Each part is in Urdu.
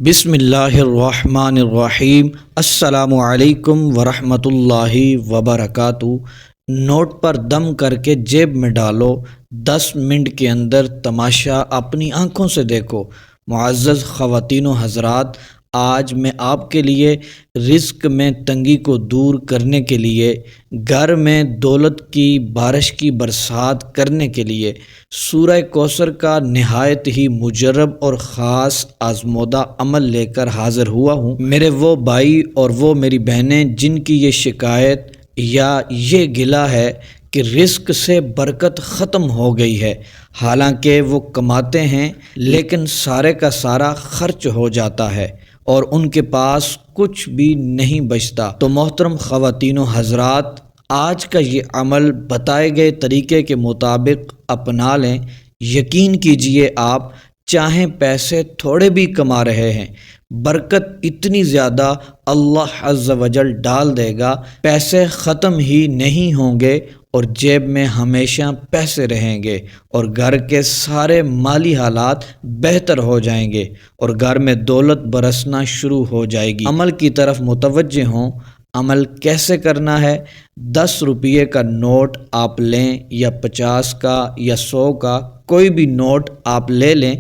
بسم اللہ الرحمن الرحیم۔ السلام علیکم ورحمۃ اللہ وبرکاتہ۔ نوٹ پر دم کر کے جیب میں ڈالو، 10 منٹ کے اندر تماشا اپنی آنکھوں سے دیکھو۔ معزز خواتین و حضرات، آج میں آپ کے لیے رزق میں تنگی کو دور کرنے کے لیے، گھر میں دولت کی بارش کی برسات کرنے کے لیے سورہ کوثر کا نہایت ہی مجرب اور خاص آزمودہ عمل لے کر حاضر ہوا ہوں۔ میرے وہ بھائی اور وہ میری بہنیں جن کی یہ شکایت یا یہ گلہ ہے کہ رزق سے برکت ختم ہو گئی ہے، حالانکہ وہ کماتے ہیں لیکن سارے کا سارا خرچ ہو جاتا ہے اور ان کے پاس کچھ بھی نہیں بچتا، تو محترم خواتین و حضرات، آج کا یہ عمل بتائے گئے طریقے کے مطابق اپنا لیں۔ یقین کیجئے، آپ چاہیں پیسے تھوڑے بھی کما رہے ہیں، برکت اتنی زیادہ اللہ عز و جل ڈال دے گا، پیسے ختم ہی نہیں ہوں گے اور جیب میں ہمیشہ پیسے رہیں گے اور گھر کے سارے مالی حالات بہتر ہو جائیں گے اور گھر میں دولت برسنا شروع ہو جائے گی۔ عمل کی طرف متوجہ ہوں۔ عمل کیسے کرنا ہے؟ 10 روپے کا نوٹ آپ لیں یا 50 کا یا 100 کا، کوئی بھی نوٹ آپ لے لیں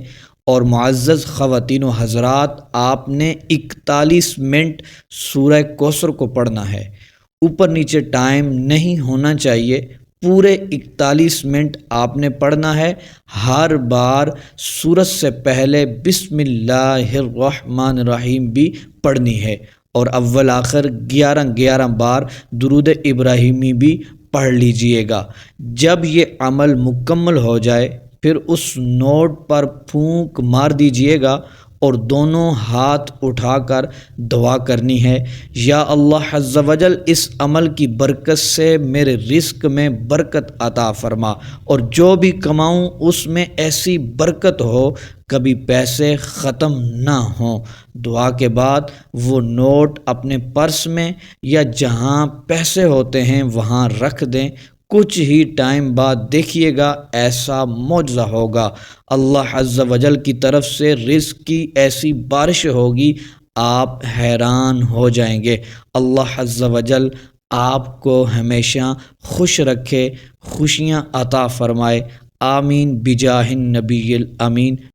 اور معزز خواتین و حضرات، آپ نے 41 منٹ سورہ کوثر کو پڑھنا ہے۔ اوپر نیچے ٹائم نہیں ہونا چاہیے، پورے 41 منٹ آپ نے پڑھنا ہے۔ ہر بار سورت سے پہلے بسم اللہ الرحمن الرحیم بھی پڑھنی ہے اور اول آخر 11 بار درود ابراہیمی بھی پڑھ لیجئے گا۔ جب یہ عمل مکمل ہو جائے پھر اس نوٹ پر پھونک مار دیجئے گا اور دونوں ہاتھ اٹھا کر دعا کرنی ہے، یا اللہ عز و جل اس عمل کی برکت سے میرے رزق میں برکت عطا فرما اور جو بھی کماؤں اس میں ایسی برکت ہو کبھی پیسے ختم نہ ہوں۔ دعا کے بعد وہ نوٹ اپنے پرس میں یا جہاں پیسے ہوتے ہیں وہاں رکھ دیں۔ کچھ ہی ٹائم بعد دیکھیے گا ایسا معجزہ ہوگا، اللہ عز و جل کی طرف سے رزق کی ایسی بارش ہوگی، آپ حیران ہو جائیں گے۔ اللہ عز و جل آپ کو ہمیشہ خوش رکھے، خوشیاں عطا فرمائے، آمین بجاہ النبی الامین۔